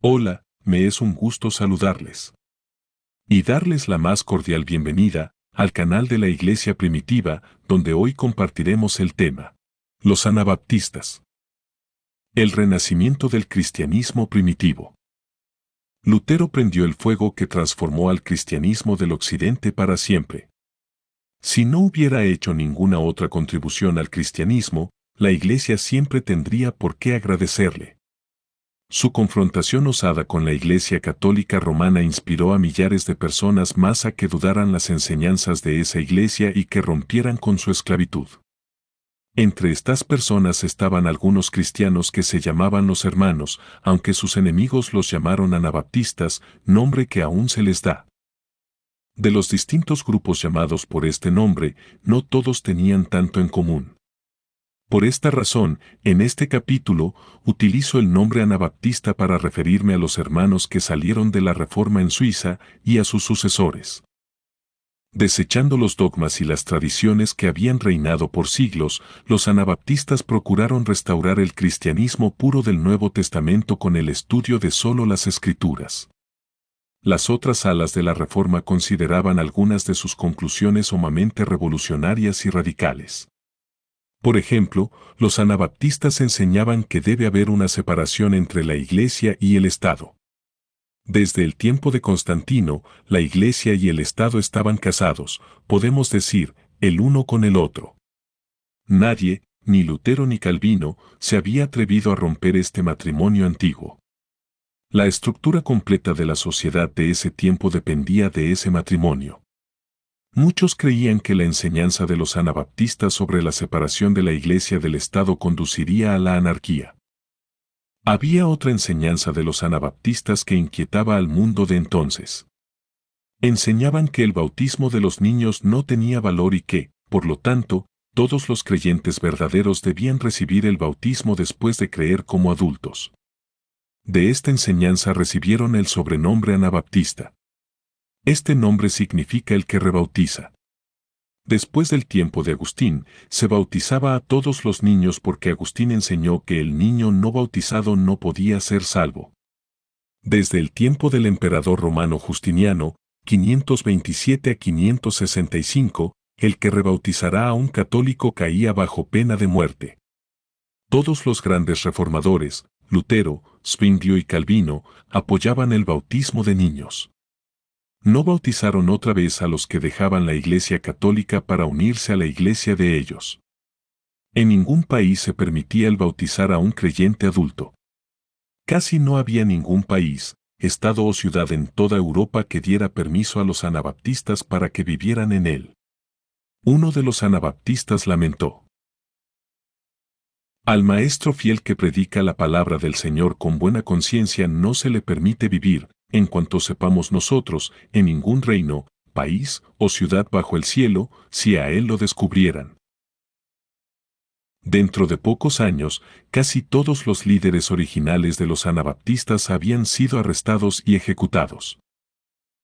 Hola, me es un gusto saludarles y darles la más cordial bienvenida al canal de la Iglesia Primitiva, donde hoy compartiremos el tema: los anabaptistas. El renacimiento del cristianismo primitivo. Lutero prendió el fuego que transformó al cristianismo del occidente para siempre. Si no hubiera hecho ninguna otra contribución al cristianismo, la Iglesia siempre tendría por qué agradecerle. Su confrontación osada con la Iglesia Católica Romana inspiró a millares de personas más a que dudaran las enseñanzas de esa Iglesia y que rompieran con su esclavitud. Entre estas personas estaban algunos cristianos que se llamaban los hermanos, aunque sus enemigos los llamaron anabaptistas, nombre que aún se les da. De los distintos grupos llamados por este nombre, no todos tenían tanto en común. Por esta razón, en este capítulo, utilizo el nombre anabaptista para referirme a los hermanos que salieron de la Reforma en Suiza y a sus sucesores. Desechando los dogmas y las tradiciones que habían reinado por siglos, los anabaptistas procuraron restaurar el cristianismo puro del Nuevo Testamento con el estudio de solo las Escrituras. Las otras alas de la Reforma consideraban algunas de sus conclusiones sumamente revolucionarias y radicales. Por ejemplo, los anabaptistas enseñaban que debe haber una separación entre la Iglesia y el Estado. Desde el tiempo de Constantino, la Iglesia y el Estado estaban casados, podemos decir, el uno con el otro. Nadie, ni Lutero ni Calvino, se había atrevido a romper este matrimonio antiguo. La estructura completa de la sociedad de ese tiempo dependía de ese matrimonio. Muchos creían que la enseñanza de los anabaptistas sobre la separación de la Iglesia del Estado conduciría a la anarquía. Había otra enseñanza de los anabaptistas que inquietaba al mundo de entonces. Enseñaban que el bautismo de los niños no tenía valor y que, por lo tanto, todos los creyentes verdaderos debían recibir el bautismo después de creer como adultos. De esta enseñanza recibieron el sobrenombre anabaptista. Este nombre significa el que rebautiza. Después del tiempo de Agustín, se bautizaba a todos los niños porque Agustín enseñó que el niño no bautizado no podía ser salvo. Desde el tiempo del emperador romano Justiniano, 527 a 565, el que rebautizara a un católico caía bajo pena de muerte. Todos los grandes reformadores, Lutero, Zwinglio y Calvino, apoyaban el bautismo de niños. No bautizaron otra vez a los que dejaban la Iglesia Católica para unirse a la Iglesia de ellos. En ningún país se permitía el bautizar a un creyente adulto. Casi no había ningún país, estado o ciudad en toda Europa que diera permiso a los anabaptistas para que vivieran en él. Uno de los anabaptistas lamentó: al maestro fiel que predica la palabra del Señor con buena conciencia no se le permite vivir, en cuanto sepamos nosotros, en ningún reino, país o ciudad bajo el cielo, si a él lo descubrieran. Dentro de pocos años, casi todos los líderes originales de los anabaptistas habían sido arrestados y ejecutados.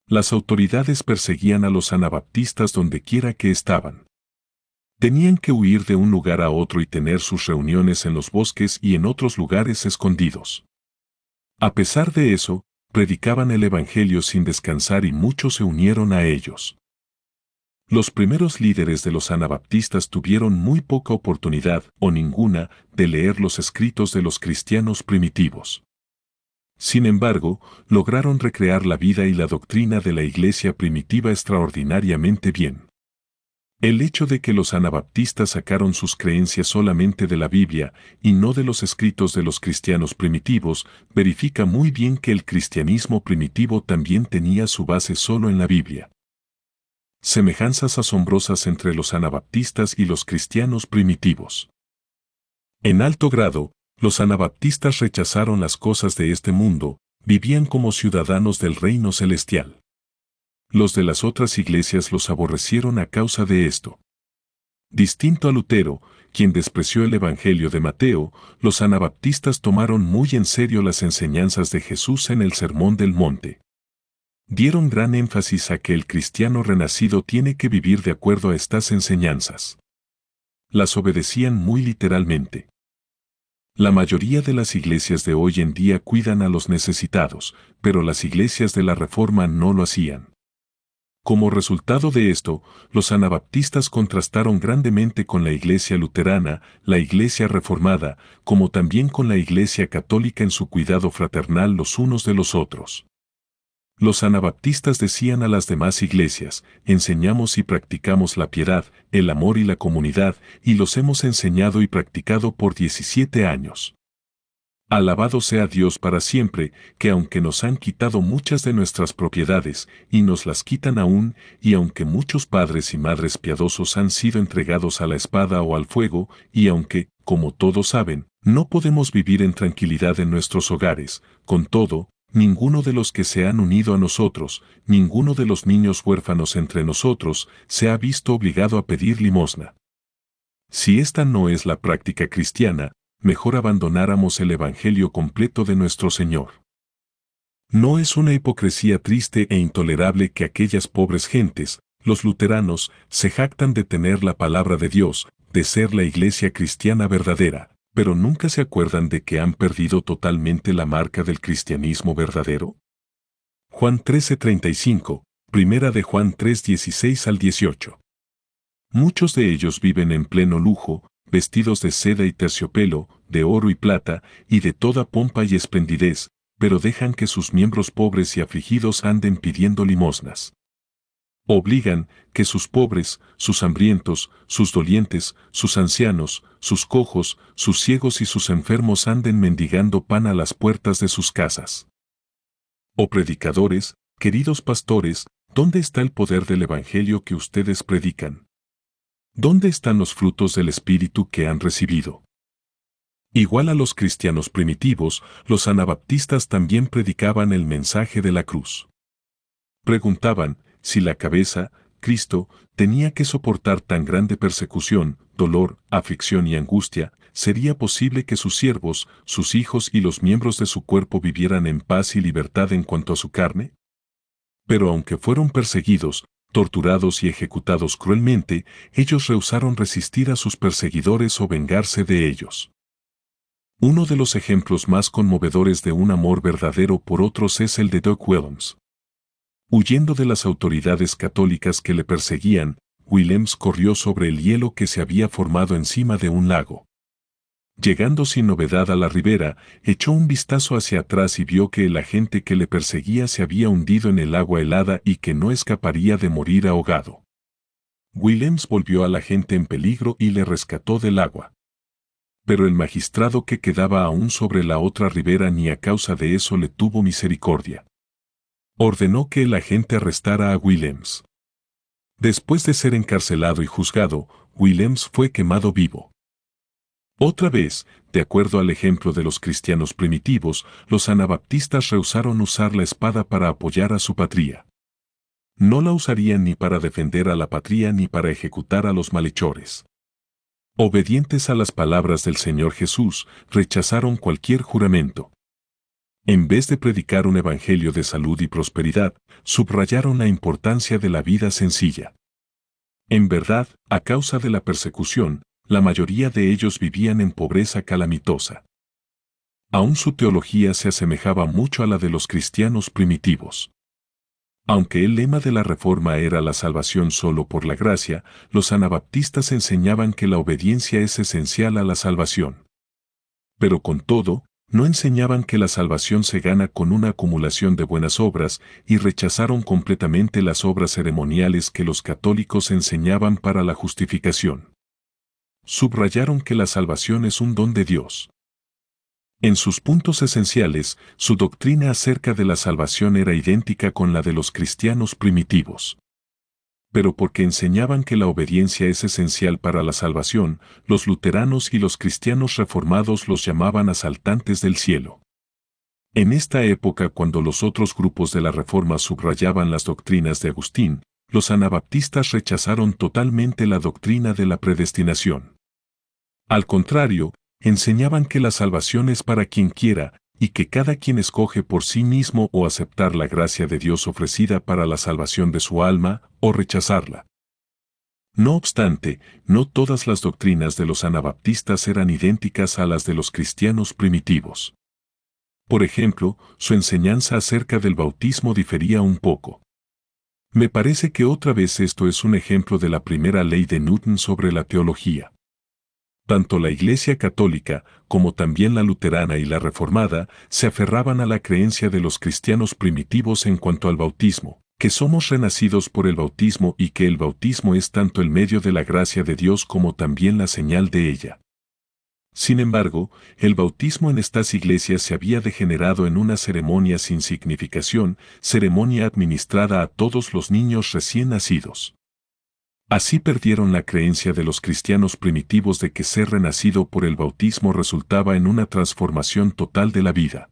Las autoridades perseguían a los anabaptistas dondequiera que estaban. Tenían que huir de un lugar a otro y tener sus reuniones en los bosques y en otros lugares escondidos. A pesar de eso, predicaban el Evangelio sin descansar y muchos se unieron a ellos. Los primeros líderes de los anabaptistas tuvieron muy poca oportunidad, o ninguna, de leer los escritos de los cristianos primitivos. Sin embargo, lograron recrear la vida y la doctrina de la Iglesia primitiva extraordinariamente bien. El hecho de que los anabaptistas sacaron sus creencias solamente de la Biblia y no de los escritos de los cristianos primitivos, verifica muy bien que el cristianismo primitivo también tenía su base solo en la Biblia. Semejanzas asombrosas entre los anabaptistas y los cristianos primitivos. En alto grado, los anabaptistas rechazaron las cosas de este mundo, vivían como ciudadanos del reino celestial. Los de las otras iglesias los aborrecieron a causa de esto. Distinto a Lutero, quien despreció el Evangelio de Mateo, los anabaptistas tomaron muy en serio las enseñanzas de Jesús en el Sermón del Monte. Dieron gran énfasis a que el cristiano renacido tiene que vivir de acuerdo a estas enseñanzas. Las obedecían muy literalmente. La mayoría de las iglesias de hoy en día cuidan a los necesitados, pero las iglesias de la Reforma no lo hacían. Como resultado de esto, los anabaptistas contrastaron grandemente con la Iglesia luterana, la Iglesia reformada, como también con la Iglesia católica en su cuidado fraternal los unos de los otros. Los anabaptistas decían a las demás iglesias: enseñamos y practicamos la piedad, el amor y la comunidad, y los hemos enseñado y practicado por 17 años. Alabado sea Dios para siempre, que aunque nos han quitado muchas de nuestras propiedades, y nos las quitan aún, y aunque muchos padres y madres piadosos han sido entregados a la espada o al fuego, y aunque, como todos saben, no podemos vivir en tranquilidad en nuestros hogares, con todo, ninguno de los que se han unido a nosotros, ninguno de los niños huérfanos entre nosotros, se ha visto obligado a pedir limosna. Si esta no es la práctica cristiana, mejor abandonáramos el Evangelio completo de nuestro Señor. No es una hipocresía triste e intolerable que aquellas pobres gentes, los luteranos, se jactan de tener la palabra de Dios, de ser la iglesia cristiana verdadera, pero nunca se acuerdan de que han perdido totalmente la marca del cristianismo verdadero? Juan 13:35, primera de Juan 3:16 al 18. Muchos de ellos viven en pleno lujo, vestidos de seda y terciopelo, de oro y plata, y de toda pompa y esplendidez, pero dejan que sus miembros pobres y afligidos anden pidiendo limosnas. Obligan que sus pobres, sus hambrientos, sus dolientes, sus ancianos, sus cojos, sus ciegos y sus enfermos anden mendigando pan a las puertas de sus casas. Oh predicadores, queridos pastores, ¿dónde está el poder del Evangelio que ustedes predican? ¿Dónde están los frutos del Espíritu que han recibido? Igual a los cristianos primitivos, los anabaptistas también predicaban el mensaje de la cruz. Preguntaban si la cabeza, Cristo, tenía que soportar tan grande persecución, dolor, aflicción y angustia, ¿sería posible que sus siervos, sus hijos y los miembros de su cuerpo vivieran en paz y libertad en cuanto a su carne? Pero aunque fueron perseguidos, torturados y ejecutados cruelmente, ellos rehusaron resistir a sus perseguidores o vengarse de ellos. Uno de los ejemplos más conmovedores de un amor verdadero por otros es el de Doug Williams. Huyendo de las autoridades católicas que le perseguían, Williams corrió sobre el hielo que se había formado encima de un lago. Llegando sin novedad a la ribera, echó un vistazo hacia atrás y vio que el agente que le perseguía se había hundido en el agua helada y que no escaparía de morir ahogado. Williams volvió al agente en peligro y le rescató del agua. Pero el magistrado que quedaba aún sobre la otra ribera ni a causa de eso le tuvo misericordia. Ordenó que el agente arrestara a Williams. Después de ser encarcelado y juzgado, Williams fue quemado vivo. Otra vez, de acuerdo al ejemplo de los cristianos primitivos, los anabaptistas rehusaron usar la espada para apoyar a su patria. No la usarían ni para defender a la patria ni para ejecutar a los malhechores. Obedientes a las palabras del Señor Jesús, rechazaron cualquier juramento. En vez de predicar un evangelio de salud y prosperidad, subrayaron la importancia de la vida sencilla. En verdad, a causa de la persecución, la mayoría de ellos vivían en pobreza calamitosa. Aún su teología se asemejaba mucho a la de los cristianos primitivos. Aunque el lema de la Reforma era la salvación solo por la gracia, los anabaptistas enseñaban que la obediencia es esencial a la salvación. Pero con todo, no enseñaban que la salvación se gana con una acumulación de buenas obras y rechazaron completamente las obras ceremoniales que los católicos enseñaban para la justificación. Subrayaron que la salvación es un don de Dios. En sus puntos esenciales, su doctrina acerca de la salvación era idéntica con la de los cristianos primitivos. Pero porque enseñaban que la obediencia es esencial para la salvación, los luteranos y los cristianos reformados los llamaban asaltantes del cielo. En esta época, cuando los otros grupos de la Reforma subrayaban las doctrinas de Agustín, los anabaptistas rechazaron totalmente la doctrina de la predestinación. Al contrario, enseñaban que la salvación es para quien quiera, y que cada quien escoge por sí mismo o aceptar la gracia de Dios ofrecida para la salvación de su alma, o rechazarla. No obstante, no todas las doctrinas de los anabaptistas eran idénticas a las de los cristianos primitivos. Por ejemplo, su enseñanza acerca del bautismo difería un poco. Me parece que otra vez esto es un ejemplo de la primera ley de Newton sobre la teología. Tanto la Iglesia católica, como también la luterana y la reformada, se aferraban a la creencia de los cristianos primitivos en cuanto al bautismo, que somos renacidos por el bautismo y que el bautismo es tanto el medio de la gracia de Dios como también la señal de ella. Sin embargo, el bautismo en estas iglesias se había degenerado en una ceremonia sin significación, ceremonia administrada a todos los niños recién nacidos. Así perdieron la creencia de los cristianos primitivos de que ser renacido por el bautismo resultaba en una transformación total de la vida.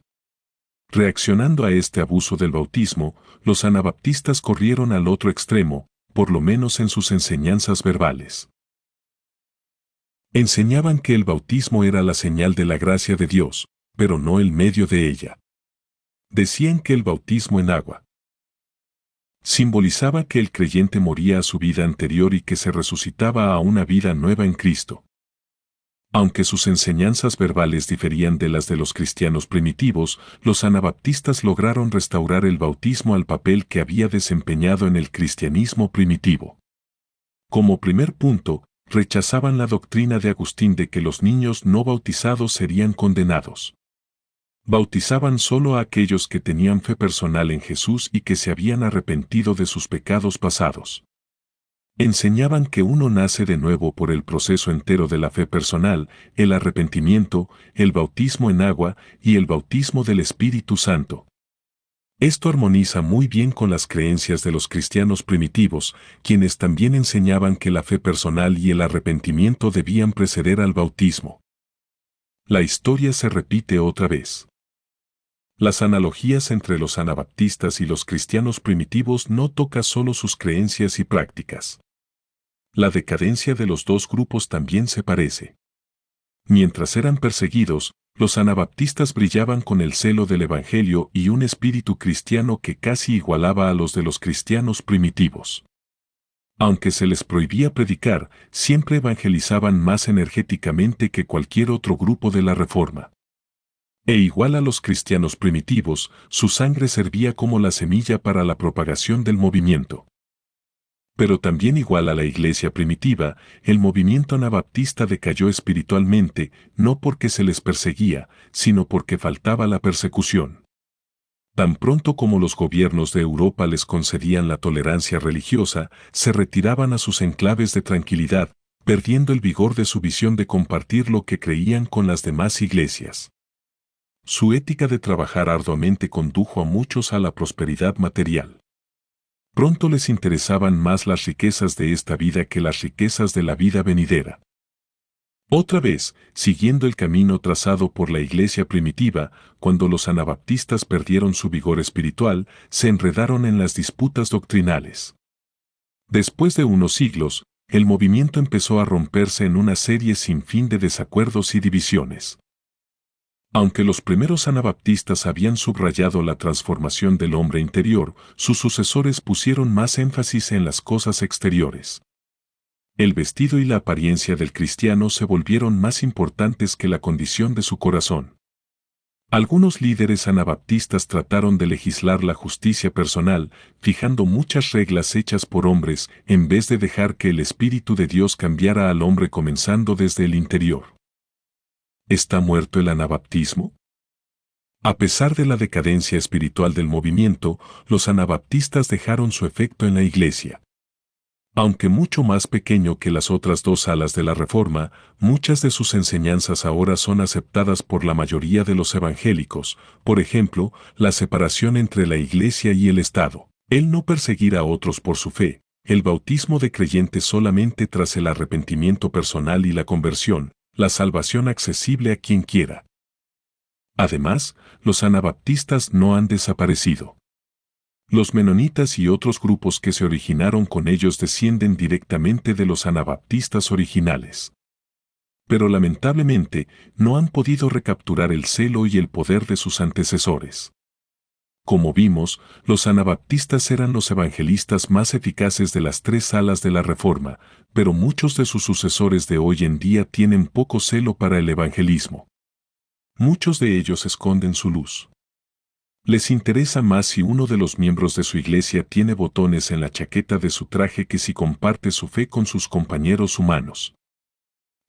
Reaccionando a este abuso del bautismo, los anabaptistas corrieron al otro extremo, por lo menos en sus enseñanzas verbales. Enseñaban que el bautismo era la señal de la gracia de Dios, pero no el medio de ella. Decían que el bautismo en agua simbolizaba que el creyente moría a su vida anterior y que se resucitaba a una vida nueva en Cristo. Aunque sus enseñanzas verbales diferían de las de los cristianos primitivos, los anabaptistas lograron restaurar el bautismo al papel que había desempeñado en el cristianismo primitivo. Como primer punto, rechazaban la doctrina de Agustín de que los niños no bautizados serían condenados. Bautizaban solo a aquellos que tenían fe personal en Jesús y que se habían arrepentido de sus pecados pasados. Enseñaban que uno nace de nuevo por el proceso entero de la fe personal, el arrepentimiento, el bautismo en agua y el bautismo del Espíritu Santo. Esto armoniza muy bien con las creencias de los cristianos primitivos, quienes también enseñaban que la fe personal y el arrepentimiento debían preceder al bautismo. La historia se repite otra vez. Las analogías entre los anabaptistas y los cristianos primitivos no tocan solo sus creencias y prácticas. La decadencia de los dos grupos también se parece. Mientras eran perseguidos, los anabaptistas brillaban con el celo del Evangelio y un espíritu cristiano que casi igualaba a los de los cristianos primitivos. Aunque se les prohibía predicar, siempre evangelizaban más energéticamente que cualquier otro grupo de la Reforma. E igual a los cristianos primitivos, su sangre servía como la semilla para la propagación del movimiento. Pero también igual a la iglesia primitiva, el movimiento anabaptista decayó espiritualmente, no porque se les perseguía, sino porque faltaba la persecución. Tan pronto como los gobiernos de Europa les concedían la tolerancia religiosa, se retiraban a sus enclaves de tranquilidad, perdiendo el vigor de su visión de compartir lo que creían con las demás iglesias. Su ética de trabajar arduamente condujo a muchos a la prosperidad material. Pronto les interesaban más las riquezas de esta vida que las riquezas de la vida venidera. Otra vez, siguiendo el camino trazado por la iglesia primitiva, cuando los anabaptistas perdieron su vigor espiritual, se enredaron en las disputas doctrinales. Después de unos siglos, el movimiento empezó a romperse en una serie sin fin de desacuerdos y divisiones. Aunque los primeros anabaptistas habían subrayado la transformación del hombre interior, sus sucesores pusieron más énfasis en las cosas exteriores. El vestido y la apariencia del cristiano se volvieron más importantes que la condición de su corazón. Algunos líderes anabaptistas trataron de legislar la justicia personal, fijando muchas reglas hechas por hombres, en vez de dejar que el Espíritu de Dios cambiara al hombre comenzando desde el interior. ¿Está muerto el anabaptismo? A pesar de la decadencia espiritual del movimiento, los anabaptistas dejaron su efecto en la iglesia. Aunque mucho más pequeño que las otras dos alas de la Reforma, muchas de sus enseñanzas ahora son aceptadas por la mayoría de los evangélicos, por ejemplo, la separación entre la iglesia y el Estado, el no perseguir a otros por su fe, el bautismo de creyentes solamente tras el arrepentimiento personal y la conversión, la salvación accesible a quien quiera. Además, los anabaptistas no han desaparecido. Los menonitas y otros grupos que se originaron con ellos descienden directamente de los anabaptistas originales. Pero lamentablemente, no han podido recapturar el celo y el poder de sus antecesores. Como vimos, los anabaptistas eran los evangelistas más eficaces de las tres alas de la Reforma, pero muchos de sus sucesores de hoy en día tienen poco celo para el evangelismo. Muchos de ellos esconden su luz. Les interesa más si uno de los miembros de su iglesia tiene botones en la chaqueta de su traje que si comparte su fe con sus compañeros humanos.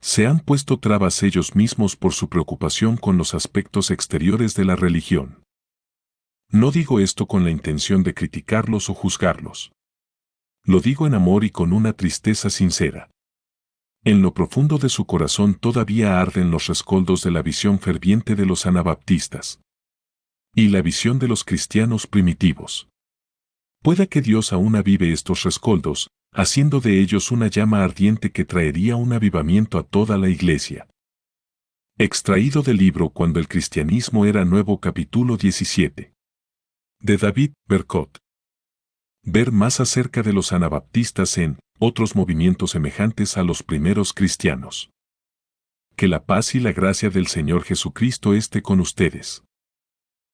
Se han puesto trabas ellos mismos por su preocupación con los aspectos exteriores de la religión. No digo esto con la intención de criticarlos o juzgarlos. Lo digo en amor y con una tristeza sincera. En lo profundo de su corazón todavía arden los rescoldos de la visión ferviente de los anabaptistas y la visión de los cristianos primitivos. Pueda que Dios aún avive estos rescoldos, haciendo de ellos una llama ardiente que traería un avivamiento a toda la iglesia. Extraído del libro Cuando el cristianismo era nuevo, capítulo 17. De David Bercott. Ver más acerca de los anabaptistas en otros movimientos semejantes a los primeros cristianos. Que la paz y la gracia del Señor Jesucristo esté con ustedes.